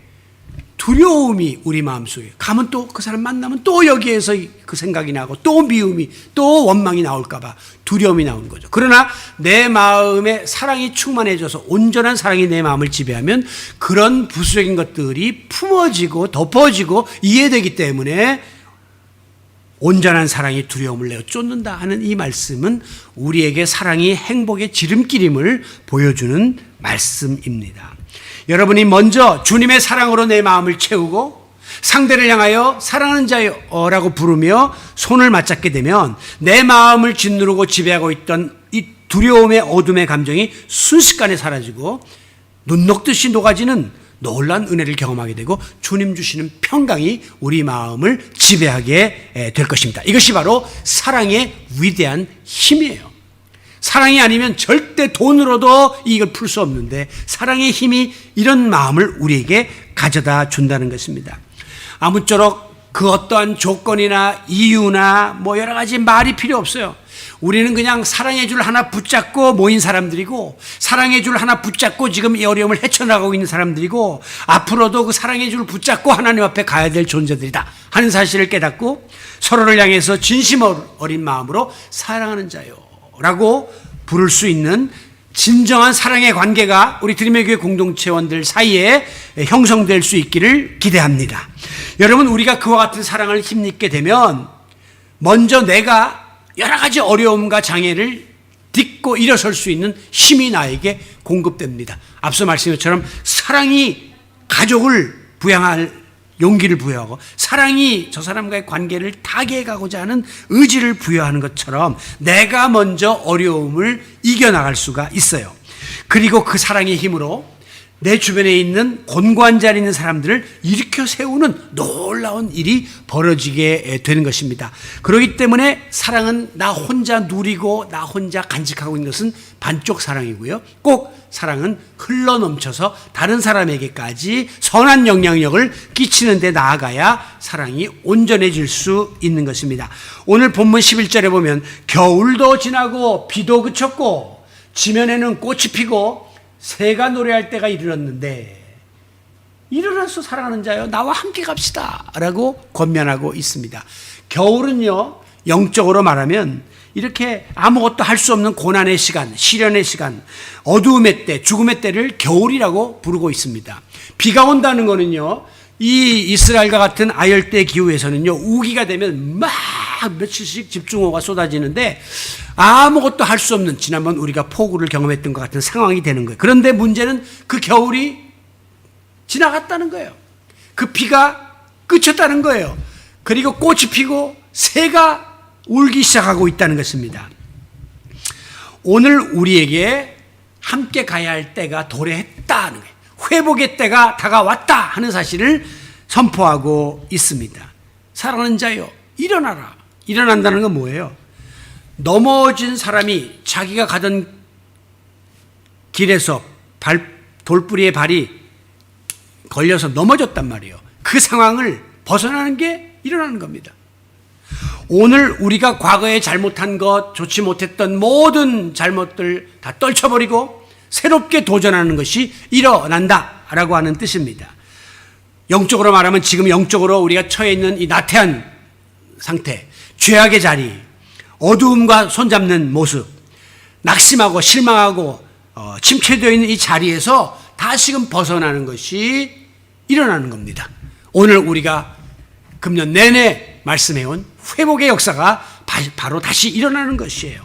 [SPEAKER 1] 두려움이 우리 마음속에 가면 또 그 사람 만나면 또 여기에서 그 생각이 나고 또 미움이 또 원망이 나올까 봐 두려움이 나오는 거죠. 그러나 내 마음에 사랑이 충만해져서 온전한 사랑이 내 마음을 지배하면 그런 부수적인 것들이 품어지고 덮어지고 이해되기 때문에 온전한 사랑이 두려움을 내어 쫓는다 하는 이 말씀은 우리에게 사랑이 행복의 지름길임을 보여주는 말씀입니다. 여러분이 먼저 주님의 사랑으로 내 마음을 채우고 상대를 향하여 사랑하는 자여라고 부르며 손을 맞잡게 되면 내 마음을 짓누르고 지배하고 있던 이 두려움의 어둠의 감정이 순식간에 사라지고 눈 녹듯이 녹아지는 놀라운 은혜를 경험하게 되고 주님 주시는 평강이 우리 마음을 지배하게 될 것입니다. 이것이 바로 사랑의 위대한 힘이에요. 사랑이 아니면 절대 돈으로도 이걸 풀 수 없는데 사랑의 힘이 이런 마음을 우리에게 가져다 준다는 것입니다. 아무쪼록 그 어떠한 조건이나 이유나 뭐 여러 가지 말이 필요 없어요. 우리는 그냥 사랑의 줄 하나 붙잡고 모인 사람들이고 사랑의 줄 하나 붙잡고 지금 이 어려움을 헤쳐나가고 있는 사람들이고 앞으로도 그 사랑의 줄 붙잡고 하나님 앞에 가야 될 존재들이다 하는 사실을 깨닫고 서로를 향해서 진심 어린 마음으로 사랑하는 자요 라고 부를 수 있는 진정한 사랑의 관계가 우리 드림의 교회 공동체원들 사이에 형성될 수 있기를 기대합니다. 여러분, 우리가 그와 같은 사랑을 힘입게 되면 먼저 내가 여러 가지 어려움과 장애를 딛고 일어설 수 있는 힘이 나에게 공급됩니다. 앞서 말씀한 것처럼 사랑이 가족을 부양할 용기를 부여하고 사랑이 저 사람과의 관계를 타개해가고자 하는 의지를 부여하는 것처럼 내가 먼저 어려움을 이겨나갈 수가 있어요. 그리고 그 사랑의 힘으로 내 주변에 있는 곤고한 자리에 있는 사람들을 일으켜 세우는 놀라운 일이 벌어지게 되는 것입니다. 그렇기 때문에 사랑은 나 혼자 누리고 나 혼자 간직하고 있는 것은 반쪽 사랑이고요. 꼭 사랑은 흘러넘쳐서 다른 사람에게까지 선한 영향력을 끼치는 데 나아가야 사랑이 온전해질 수 있는 것입니다. 오늘 본문 11절에 보면 겨울도 지나고 비도 그쳤고 지면에는 꽃이 피고 새가 노래할 때가 이르렀는데 일어나서 사랑하는 자여 나와 함께 갑시다 라고 권면하고 있습니다. 겨울은요, 영적으로 말하면 이렇게 아무것도 할 수 없는 고난의 시간, 시련의 시간, 어두움의 때, 죽음의 때를 겨울이라고 부르고 있습니다. 비가 온다는 거는요, 이 이스라엘과 같은 아열대 기후에서는요, 우기가 되면 막 며칠씩 집중호우가 쏟아지는데 아무것도 할 수 없는, 지난번 우리가 폭우를 경험했던 것 같은 상황이 되는 거예요. 그런데 문제는 그 겨울이 지나갔다는 거예요. 그 비가 그쳤다는 거예요. 그리고 꽃이 피고 새가 울기 시작하고 있다는 것입니다. 오늘 우리에게 함께 가야 할 때가 도래했다는 거예요. 회복의 때가 다가왔다 하는 사실을 선포하고 있습니다. 사랑하는 자여 일어나라. 일어난다는 건 뭐예요? 넘어진 사람이 자기가 가던 길에서 돌뿌리에 발이 걸려서 넘어졌단 말이에요. 그 상황을 벗어나는 게 일어나는 겁니다. 오늘 우리가 과거에 잘못한 것, 좋지 못했던 모든 잘못들 다 떨쳐버리고 새롭게 도전하는 것이 일어난다라고 하는 뜻입니다. 영적으로 말하면 지금 영적으로 우리가 처해 있는 이 나태한 상태, 죄악의 자리, 어두움과 손잡는 모습, 낙심하고 실망하고 침체되어 있는 이 자리에서 다시금 벗어나는 것이 일어나는 겁니다. 오늘 우리가 금년 내내 말씀해온 회복의 역사가 바로 다시 일어나는 것이에요.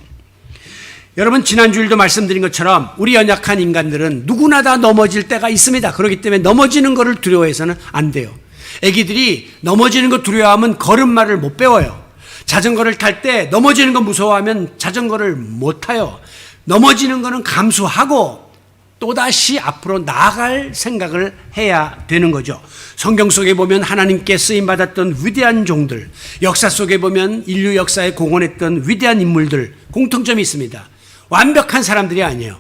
[SPEAKER 1] 여러분, 지난 주일도 말씀드린 것처럼 우리 연약한 인간들은 누구나 다 넘어질 때가 있습니다. 그렇기 때문에 넘어지는 것을 두려워해서는 안 돼요. 애기들이 넘어지는 것 두려워하면 걸음마를 못 배워요. 자전거를 탈 때 넘어지는 거 무서워하면 자전거를 못 타요. 넘어지는 거는 감수하고 또다시 앞으로 나아갈 생각을 해야 되는 거죠. 성경 속에 보면 하나님께 쓰임받았던 위대한 종들, 역사 속에 보면 인류 역사에 공헌했던 위대한 인물들, 공통점이 있습니다. 완벽한 사람들이 아니에요.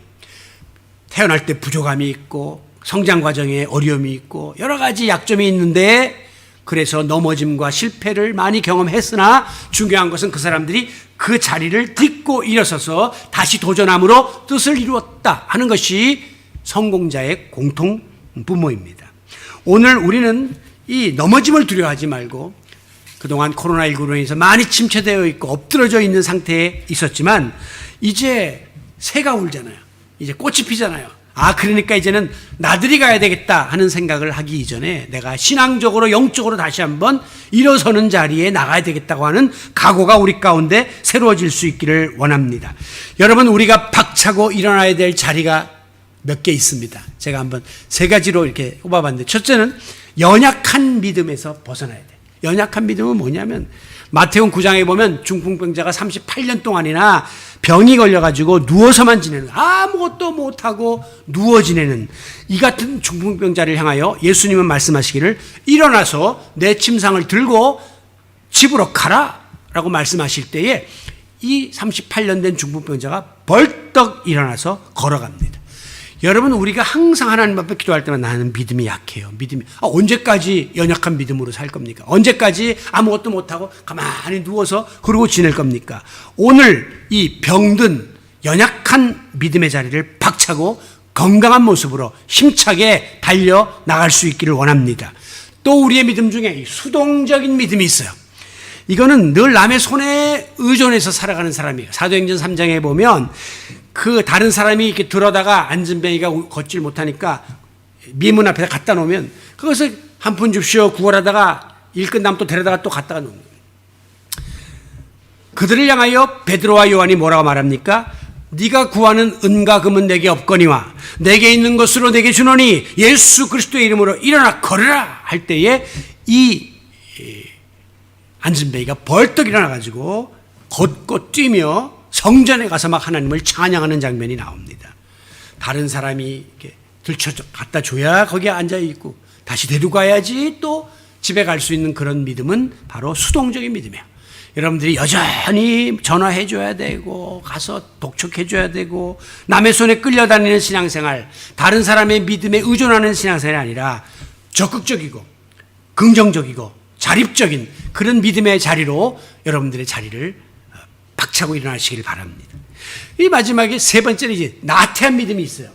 [SPEAKER 1] 태어날 때 부족함이 있고 성장 과정에 어려움이 있고 여러 가지 약점이 있는데 그래서 넘어짐과 실패를 많이 경험했으나 중요한 것은 그 사람들이 그 자리를 딛고 일어서서 다시 도전함으로 뜻을 이루었다 하는 것이 성공자의 공통 분모입니다. 오늘 우리는 이 넘어짐을 두려워하지 말고 그동안 코로나19로 인해서 많이 침체되어 있고 엎드러져 있는 상태에 있었지만 이제 새가 울잖아요. 이제 꽃이 피잖아요. 그러니까 이제는 나들이 가야 되겠다 하는 생각을 하기 이전에 내가 신앙적으로 영적으로 다시 한번 일어서는 자리에 나가야 되겠다고 하는 각오가 우리 가운데 새로워질 수 있기를 원합니다. 여러분, 우리가 박차고 일어나야 될 자리가 몇 개 있습니다. 제가 한번 세 가지로 이렇게 꼽아봤는데, 첫째는 연약한 믿음에서 벗어나야 돼. 연약한 믿음은 뭐냐면 마태복음 9장에 보면 중풍병자가 38년 동안이나 병이 걸려가지고 누워서만 지내는, 아무것도 못하고 누워 지내는 이 같은 중풍병자를 향하여 예수님은 말씀하시기를 일어나서 내 침상을 들고 집으로 가라 라고 말씀하실 때에 이 38년 된 중풍병자가 벌떡 일어나서 걸어갑니다. 여러분, 우리가 항상 하나님 앞에 기도할 때만 나는 믿음이 약해요. 믿음이 언제까지 연약한 믿음으로 살 겁니까? 언제까지 아무것도 못하고 가만히 누워서 그러고 지낼 겁니까? 오늘 이 병든 연약한 믿음의 자리를 박차고 건강한 모습으로 힘차게 달려 나갈 수 있기를 원합니다. 또 우리의 믿음 중에 수동적인 믿음이 있어요. 이거는 늘 남의 손에 의존해서 살아가는 사람이에요. 사도행전 3장에 보면 그 다른 사람이 이렇게 들어다가 안전뱅이가 걷질 못하니까 미문 앞에 갖다 놓으면 그것을 한 푼 줍시오 구걸하다가 일 끝나면 또 데려다가 또 갖다가 놓는 거예요. 그들을 향하여 베드로와 요한이 뭐라고 말합니까? 네가 구하는 은과 금은 내게 없거니와 내게 있는 것으로 내게 주노니 예수 그리스도의 이름으로 일어나 걸으라 할 때에 이 안전뱅이가 벌떡 일어나가지고 걷고 뛰며 성전에 가서 막 하나님을 찬양하는 장면이 나옵니다. 다른 사람이 이렇게 들쳐 갖다 줘야 거기에 앉아있고 다시 데리고 가야지 또 집에 갈 수 있는 그런 믿음은 바로 수동적인 믿음이에요. 여러분들이 여전히 전화해줘야 되고 가서 독촉해줘야 되고 남의 손에 끌려다니는 신앙생활, 다른 사람의 믿음에 의존하는 신앙생활이 아니라 적극적이고 긍정적이고 자립적인 그런 믿음의 자리로 여러분들의 자리를 박차고 일어나시길 바랍니다. 이 마지막에 세 번째는 이제 나태한 믿음이 있어요.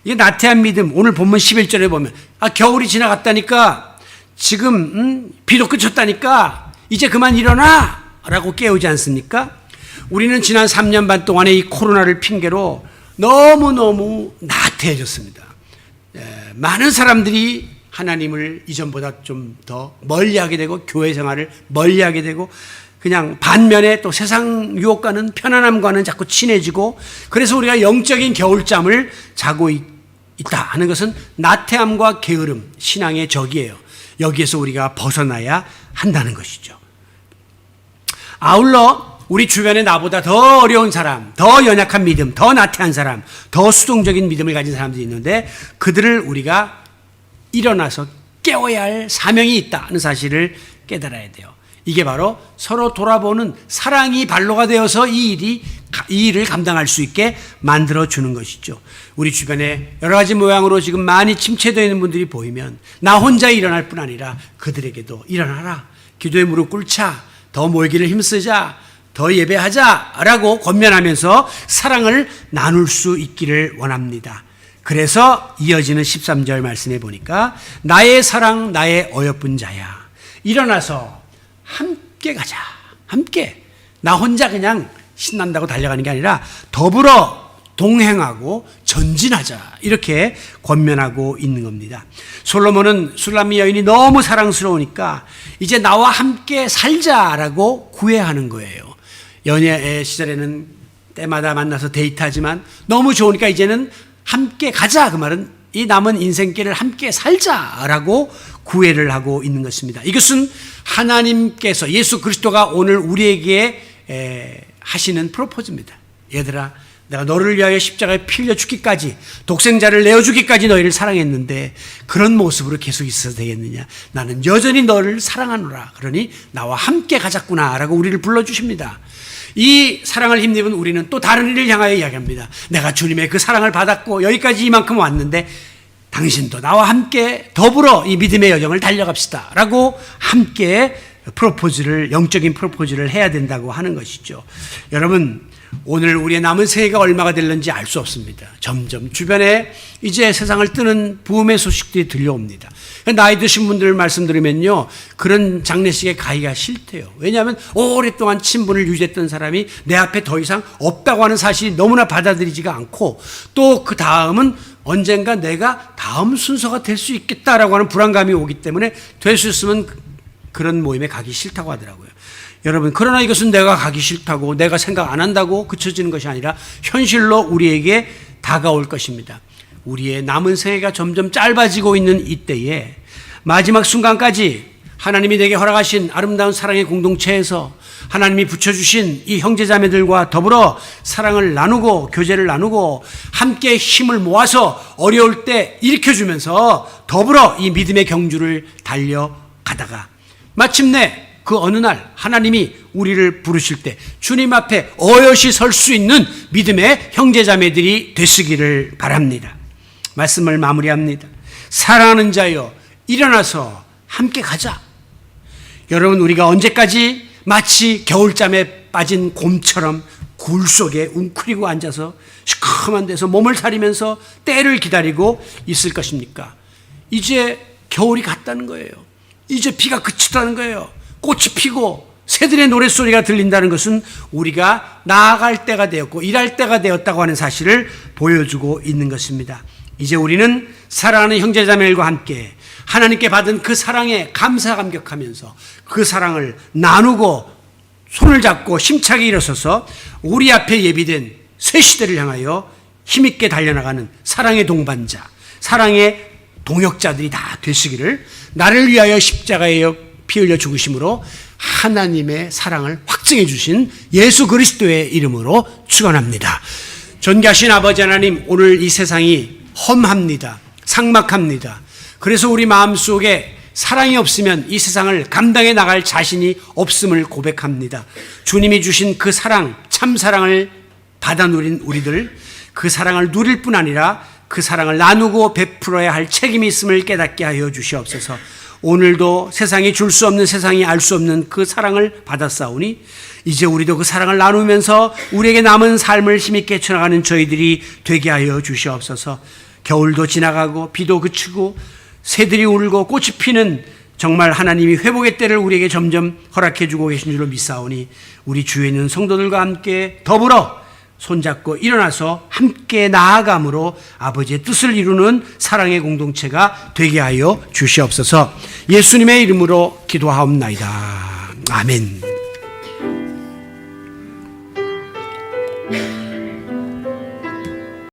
[SPEAKER 1] 이 나태한 믿음, 오늘 본문 11절에 보면 겨울이 지나갔다니까, 지금 비도 그쳤다니까 이제 그만 일어나 라고 깨우지 않습니까? 우리는 지난 3년 반 동안에 이 코로나를 핑계로 너무너무 나태해졌습니다. 많은 사람들이 하나님을 이전보다 좀 더 멀리하게 되고 교회 생활을 멀리하게 되고 그냥 반면에 또 세상 유혹과는 편안함과는 자꾸 친해지고, 그래서 우리가 영적인 겨울잠을 자고 있다 하는 것은 나태함과 게으름, 신앙의 적이에요. 여기에서 우리가 벗어나야 한다는 것이죠. 아울러 우리 주변에 나보다 더 어려운 사람, 더 연약한 믿음, 더 나태한 사람, 더 수동적인 믿음을 가진 사람들이 있는데 그들을 우리가 일어나서 깨워야 할 사명이 있다는 사실을 깨달아야 돼요. 이게 바로 서로 돌아보는 사랑이 발로가 되어서 이 일을 감당할 수 있게 만들어주는 것이죠. 우리 주변에 여러 가지 모양으로 지금 많이 침체되어 있는 분들이 보이면 나 혼자 일어날 뿐 아니라 그들에게도 일어나라, 기도에 무릎 꿇자, 더 모이기를 힘쓰자, 더 예배하자라고 권면하면서 사랑을 나눌 수 있기를 원합니다. 그래서 이어지는 13절 말씀해 보니까 나의 사랑 나의 어여쁜 자야, 일어나서 함께 가자. 함께. 나 혼자 그냥 신난다고 달려가는 게 아니라 더불어 동행하고 전진하자, 이렇게 권면하고 있는 겁니다. 솔로몬은 술람미 여인이 너무 사랑스러우니까 이제 나와 함께 살자라고 구애하는 거예요. 연애 시절에는 때마다 만나서 데이트하지만 너무 좋으니까 이제는 함께 가자, 그 말은 이 남은 인생길을 함께 살자라고 구애를 하고 있는 것입니다. 이것은 하나님께서, 예수 그리스도가 오늘 우리에게 하시는 프로포즈입니다. 얘들아, 내가 너를 위하여 십자가에 피 흘려 죽기까지, 독생자를 내어주기까지 너희를 사랑했는데 그런 모습으로 계속 있어도 되겠느냐? 나는 여전히 너를 사랑하노라. 그러니 나와 함께 가자꾸나 라고 우리를 불러주십니다. 이 사랑을 힘입은 우리는 또 다른 일을 향하여 이야기합니다. 내가 주님의 그 사랑을 받았고 여기까지 이만큼 왔는데 당신도 나와 함께 더불어 이 믿음의 여정을 달려갑시다 라고 함께 프로포즈를, 영적인 프로포즈를 해야 된다고 하는 것이죠. 여러분, 오늘 우리의 남은 생애가 얼마가 될는지 알 수 없습니다. 점점 주변에 이제 세상을 뜨는 부흥의 소식들이 들려옵니다. 나이 드신 분들 말씀 들으면요, 그런 장례식에 가기가 싫대요. 왜냐하면 오랫동안 친분을 유지했던 사람이 내 앞에 더 이상 없다고 하는 사실이 너무나 받아들이지가 않고, 또 그 다음은 언젠가 내가 다음 순서가 될 수 있겠다라고 하는 불안감이 오기 때문에 될 수 있으면 그런 모임에 가기 싫다고 하더라고요. 여러분, 그러나 이것은 내가 가기 싫다고, 내가 생각 안 한다고 그쳐지는 것이 아니라 현실로 우리에게 다가올 것입니다. 우리의 남은 생애가 점점 짧아지고 있는 이때에 마지막 순간까지 하나님이 내게 허락하신 아름다운 사랑의 공동체에서 하나님이 붙여주신 이 형제자매들과 더불어 사랑을 나누고 교제를 나누고 함께 힘을 모아서 어려울 때 일으켜주면서 더불어 이 믿음의 경주를 달려가다가 마침내 그 어느 날 하나님이 우리를 부르실 때 주님 앞에 어여시 설 수 있는 믿음의 형제자매들이 되시기를 바랍니다. 말씀을 마무리합니다. 사랑하는 자여, 일어나서 함께 가자. 여러분, 우리가 언제까지 마치 겨울잠에 빠진 곰처럼 굴 속에 웅크리고 앉아서 시커먼 데서 몸을 사리면서 때를 기다리고 있을 것입니까? 이제 겨울이 갔다는 거예요. 이제 비가 그치다는 거예요. 꽃이 피고 새들의 노랫소리가 들린다는 것은 우리가 나아갈 때가 되었고 일할 때가 되었다고 하는 사실을 보여주고 있는 것입니다. 이제 우리는 사랑하는 형제자매들과 함께 하나님께 받은 그 사랑에 감사감격하면서 그 사랑을 나누고 손을 잡고 힘차게 일어서서 우리 앞에 예비된 새 시대를 향하여 힘있게 달려나가는 사랑의 동반자, 사랑의 동역자들이 다 되시기를, 나를 위하여 십자가에 피 흘려 죽으심으로 하나님의 사랑을 확증해 주신 예수 그리스도의 이름으로 축원합니다. 존귀하신 아버지 하나님, 오늘 이 세상이 험합니다. 삭막합니다. 그래서 우리 마음속에 사랑이 없으면 이 세상을 감당해 나갈 자신이 없음을 고백합니다. 주님이 주신 그 사랑, 참 사랑을 받아 누린 우리들, 그 사랑을 누릴 뿐 아니라 그 사랑을 나누고 베풀어야 할 책임이 있음을 깨닫게 하여 주시옵소서. 오늘도 세상이 줄 수 없는, 세상이 알 수 없는 그 사랑을 받았사오니 이제 우리도 그 사랑을 나누면서 우리에게 남은 삶을 힘있게 쳐나가는 저희들이 되게 하여 주시옵소서. 겨울도 지나가고 비도 그치고 새들이 울고 꽃이 피는 정말 하나님이 회복의 때를 우리에게 점점 허락해 주고 계신 줄로 믿사오니 우리 주위에 있는 성도들과 함께 더불어 손잡고 일어나서 함께 나아감으로 아버지의 뜻을 이루는 사랑의 공동체가 되게 하여 주시옵소서. 예수님의 이름으로 기도하옵나이다. 아멘.